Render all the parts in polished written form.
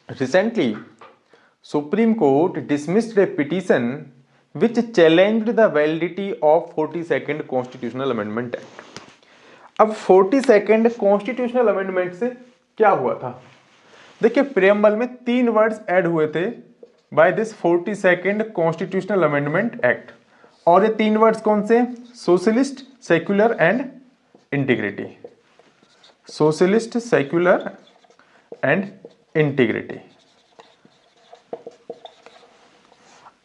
Recently, Supreme Court dismissed a petition which challenged the validity of 42nd Constitutional Amendment Act. अब 42nd constitutional amendment से क्या हुआ था? देखिए, प्रेम्बल में 3 वर्ड्स ऐड हुए थे by this 42nd constitutional amendment act, और ये 3 वर्ड्स कौन से? Socialist, secular and integrity. Socialist, secular and integrity.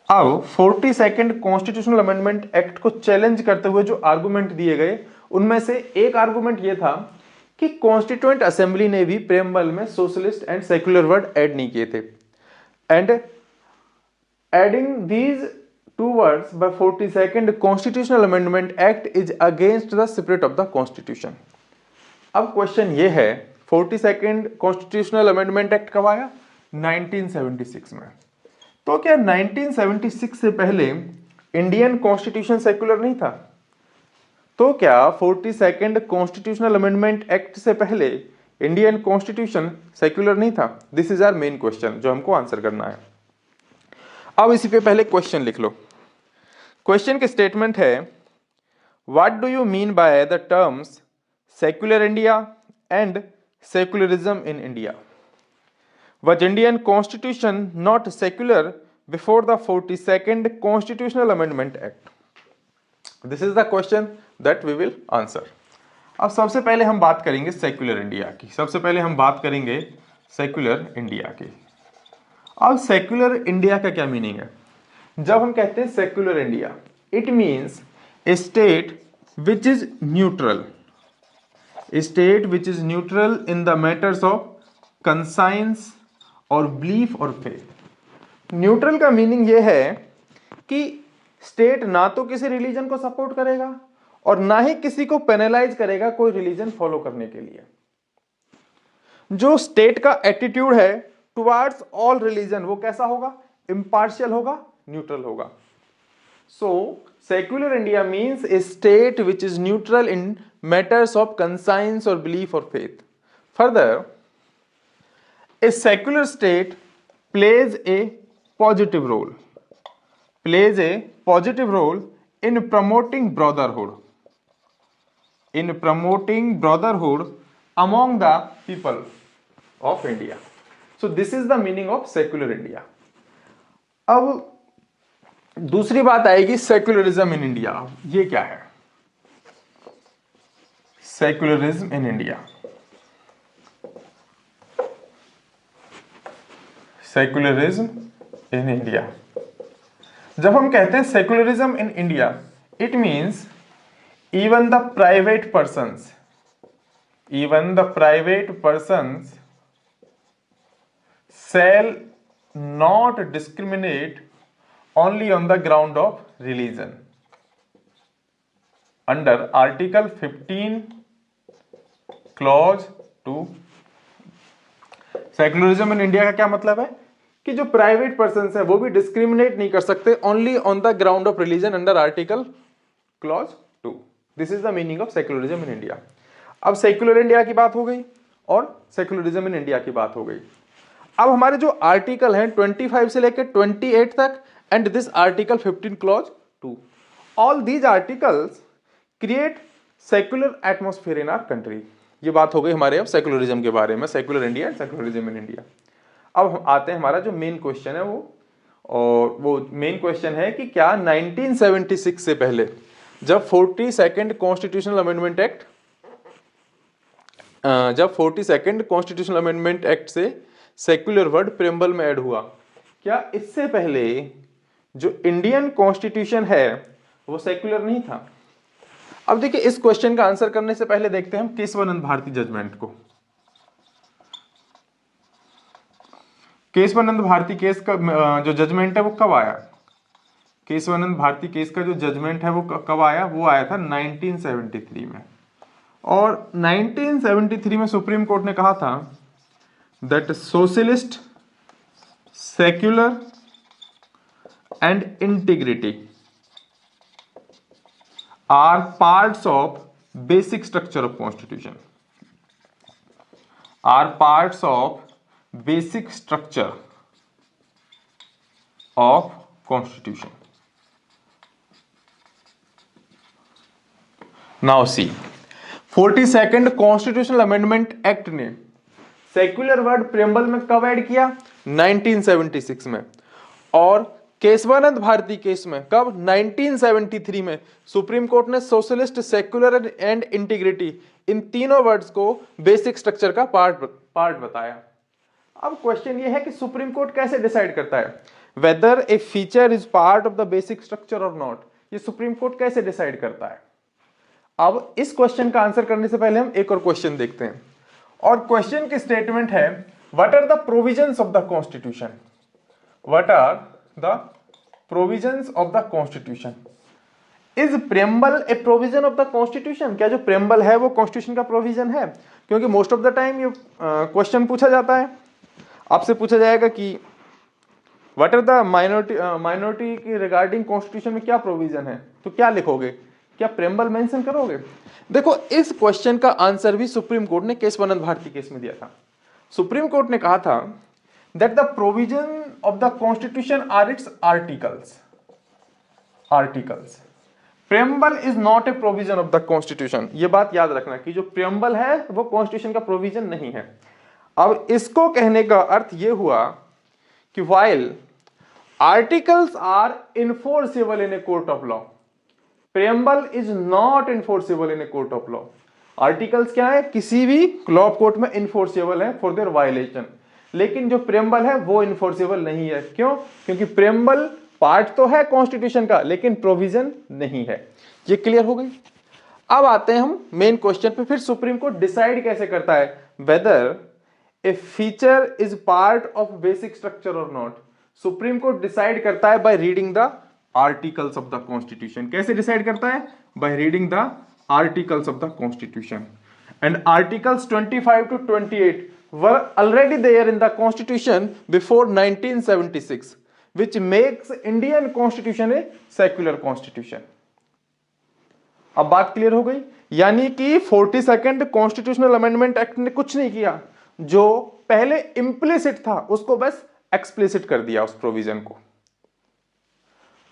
अब 42nd कॉन्स्टिट्यूशनल अमेंडमेंट एक्ट को चैलेंज करते हुए जो आर्गुमेंट दिए गए, उनमें से एक आर्गुमेंट यह था कि कॉन्स्टिट्यूएंट असेंबली ने भी प्रेम्बल में socialist and secular word add नहीं किए थे, and adding these 2 words by 42nd constitutional amendment act is against the spirit of the constitution. अब क्वेश्चन ये है, 42nd कॉन्स्टिट्यूशनल अमेंडमेंट एक्ट कब आया? 1976 में। तो क्या 1976 से पहले इंडियन कॉन्स्टिट्यूशन सेक्युलर नहीं था? तो क्या 42nd कॉन्स्टिट्यूशनल अमेंडमेंट एक्ट से पहले इंडियन कॉन्स्टिट्यूशन सेक्युलर नहीं था? This is our main question जो हमको आंसर करना है। अब इसी पे पहले क्वेश्चन लिख लो। क्वेश्चन के स्टेटमेंट है, what do you mean by the terms secular India and secularism in India? Was Indian constitution not secular before the 42nd Constitutional Amendment Act? This is the question that we will answer. अब सबसे पहले हम बात करेंगे secular India की। सबसे पहले हम बात करेंगे सेक्युलर इंडिया की। अब सेक्युलर इंडिया का क्या मीनिंग है? जब हम कहते हैं secular India, it means a state which is neutral, A state which is neutral in the matters of conscience और बिलीफ और फेथ। न्यूट्रल का मीनिंग यह है कि स्टेट ना तो किसी रिलीजन को सपोर्ट करेगा और ना ही किसी को पेनलाइज करेगा कोई रिलीजन फॉलो करने के लिए। जो स्टेट का एटीट्यूड है टुवर्ड्स ऑल रिलीजन, वो कैसा होगा? इंपार्शियल होगा, न्यूट्रल होगा। So secular India means a state which is neutral in matters of conscience और बिलीफ और faith. Further, a secular state plays a positive role in promoting brotherhood among the people of India. So this is the meaning of secular India. अब दूसरी बात आएगी secularism in India. ये क्या है secularism in India? Secularism in India, जब हम कहते हैं secularism in India, it means even the private persons shall not discriminate only on the ground of religion under Article 15 Clause 2। Secularism in India का क्या मतलब है कि जो प्राइवेट पर्सन है वो भी डिस्क्रिमिनेट नहीं कर सकते only on the ground of religion under article clause 2। This is the meaning of secularism in India. अब सेक्युलर इंडिया की बात हो गई और सेक्युलरिज्म इन इंडिया की बात हो गई। अब हमारे जो आर्टिकल हैं 25 से लेकर 28 तक and this article 15 clause 2, all these articles create secular atmosphere in our country. ये बात हो गई हमारे अब सेक्युलरिज्म के बारे में, secular India and secularism in India. अब हम आते हैं, हमारा जो मेन क्वेश्चन है वो मेन क्वेश्चन है कि क्या 1976 से पहले जब 42nd कॉन्स्टिट्यूशनल अमेंडमेंट एक्ट से सेक्युलर वर्ड प्रेम्बल में ऐड हुआ, क्या इससे पहले जो इंडियन कॉन्स्टिट्यूशन है वो सेक्युलर नहीं था? अब देखिए, इस क्वेश्चन का आंसर करने से पहले देखते हैं हम केशवानंद भारती जजमेंट को। केशवानंद भारती केस का जो जजमेंट है वो कब आया? केशवानंद भारती केस का जो जजमेंट है वो कब आया? वो आया था 1973 में। और 1973 में सुप्रीम कोर्ट ने कहा था that socialist, secular and integrity are parts of basic structure of constitution, are parts of basic structure of constitution. Now see, 42nd constitutional amendment act ने सेक्युलर वर्ड प्रेम्बल में कब ऐड किया? 1976 में। और Keshavananda Bharti case में कब? 1973 में। सुप्रीम कोर्ट ने सोशलिस्ट, सेक्युलर एंड इंटीग्रिटी इन तीनों वर्ड्स को बेसिक स्ट्रक्चर का पार्ट बताया। अब क्वेश्चन ये है कि सुप्रीम कोर्ट कैसे डिसाइड करता है whether a feature is part of the basic structure और नॉट? ये सुप्रीम कोर्ट कैसे डिसाइड करता है? अब इस क्वेश्चन का आंसर करने से पहले हम एक और क्वेश्चन देखते हैं, और क्वेश्चन की स्टेटमेंट है what are the provisions of the constitution? What are the provisions of the constitution? Is preamble a provision of the constitution? क्या जो प्रेम्बल है वो कॉन्स्टिट्यूशन का प्रोविजन है? क्योंकि मोस्ट ऑफ द टाइम ये क्वेश्चन पूछा जाता है, आपसे पूछा जाएगा कि व्हाट आर द माइनॉरिटी की रिगार्डिंग कॉन्स्टिट्यूशन में क्या प्रोविजन है, तो क्या लिखोगे? क्या प्रेम्बल मेंशन करोगे? देखो, इस क्वेश्चन का आंसर भी सुप्रीम कोर्ट ने केशवानंद भारती केस में दिया था। सुप्रीम कोर्ट ने कहा था that the provision of the constitution are its articles. Preamble is not a provision of the constitution. ये बात याद रखना कि जो प्रेम्बल है वो कॉन्स्टिट्यूशन का प्रोविजन नहीं है। अब इसको कहने का अर्थ ये हुआ कि while articles are enforceable in a court of law, preamble is not enforceable in a court of law. Articles क्या है? किसी भी लॉ ऑफ कोर्ट में इनफोर्सेबल है फॉर देयर वायलेशन, लेकिन जो प्रेम्बल है वो इनफोर्सेबल नहीं है। क्यों? क्योंकि प्रेम्बल पार्ट तो है कॉन्स्टिट्यूशन का लेकिन प्रोविजन नहीं है। ये क्लियर हो गई? अब आते हैं हम मेन क्वेश्चन पे। फिर सुप्रीम कोर्ट डिसाइड कैसे करता है whether a feature is part of basic structure और नॉट? सुप्रीम कोर्ट डिसाइड करता है by reading the articles of the constitution. कैसे डिसाइड करता है? By reading the articles of the constitution. And articles 25 to 28 were already there in the constitution before 1976, which makes Indian constitution a secular constitution. अब बात clear हो गई? यानी कि 42nd constitutional amendment act ने कुछ नहीं किया, जो पहले इंप्लिसिट था उसको बस एक्सप्लिसिट कर दिया उस प्रोविजन को।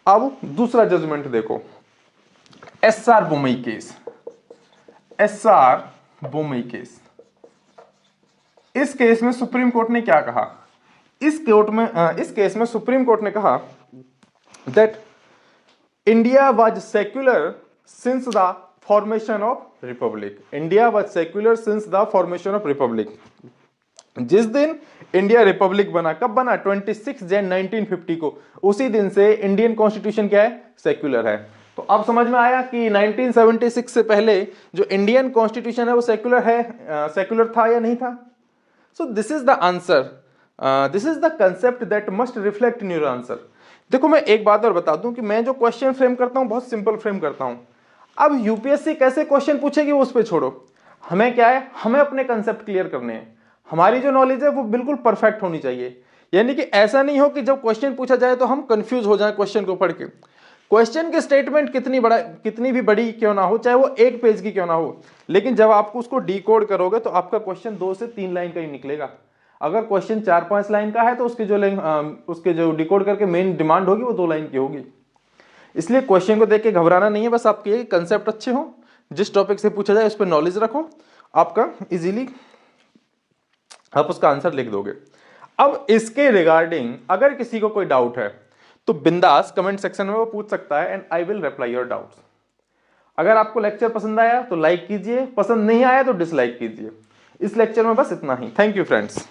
अब दूसरा जजमेंट देखो, SR Bommai case. SR Bommai case, इस केस में सुप्रीम कोर्ट ने क्या कहा? इस केस में सुप्रीम कोर्ट ने कहा that India was secular since the formation of Republic. India was secular since the formation of Republic. जिस दिन इंडिया रिपब्लिक बना, कब बना? 26 जन 1950 को। उसी दिन से इंडियन कॉन्स्टिट्यूशन क्या है? सेक्युलर है। तो अब समझ में आया कि 1976 से पहले जो इंडियन कॉन्स्टिट्यूशन है वो सेक्युलर है, सेक्युलर था या नहीं था? So this is the answer, this is the concept that must reflect in your answer. देखो, मैं एक बात और बता दूं कि मैं जो क्वेश्चन फ्रेम करता हूं बहुत सिंपल फ्रेम करता हूं। अब यूपीएससी कैसे क्वेश्चन पूछेगी वो उस पर छोड़ो, हमें क्या है, हमें अपने कंसेप्ट क्लियर करने हैं। हमारी जो नॉलेज है वो बिल्कुल परफेक्ट होनी चाहिए। यानी कि ऐसा नहीं हो कि जब क्वेश्चन पूछा जाए तो हम कंफ्यूज हो जाएं क्वेश्चन को पढ़ के। क्वेश्चन की स्टेटमेंट कितनी भी बड़ी क्यों ना हो, चाहे वो एक पेज की क्यों ना हो, लेकिन जब आप उसको डिकोड करोगे तो आपका क्वेश्चन 2 से 3 लाइन का ही निकलेगा। अगर क्वेश्चन 4-5 लाइन का है तो उसके जो डिकोड करके मेन डिमांड होगी वो 2 लाइन की होगी। इसलिए क्वेश्चन को देख के घबराना नहीं है, बस आपके कंसेप्ट अच्छे हो, जिस टॉपिक से पूछा जाए उस पर नॉलेज रखो, आपका इजीली आप उसका आंसर लिख दोगे। अब इसके रिगार्डिंग अगर किसी को कोई डाउट है तो बिंदास कमेंट सेक्शन में वो पूछ सकता है and I will reply your doubts. अगर आपको लेक्चर पसंद आया तो लाइक कीजिए, पसंद नहीं आया तो डिसलाइक कीजिए। इस लेक्चर में बस इतना ही। Thank you friends.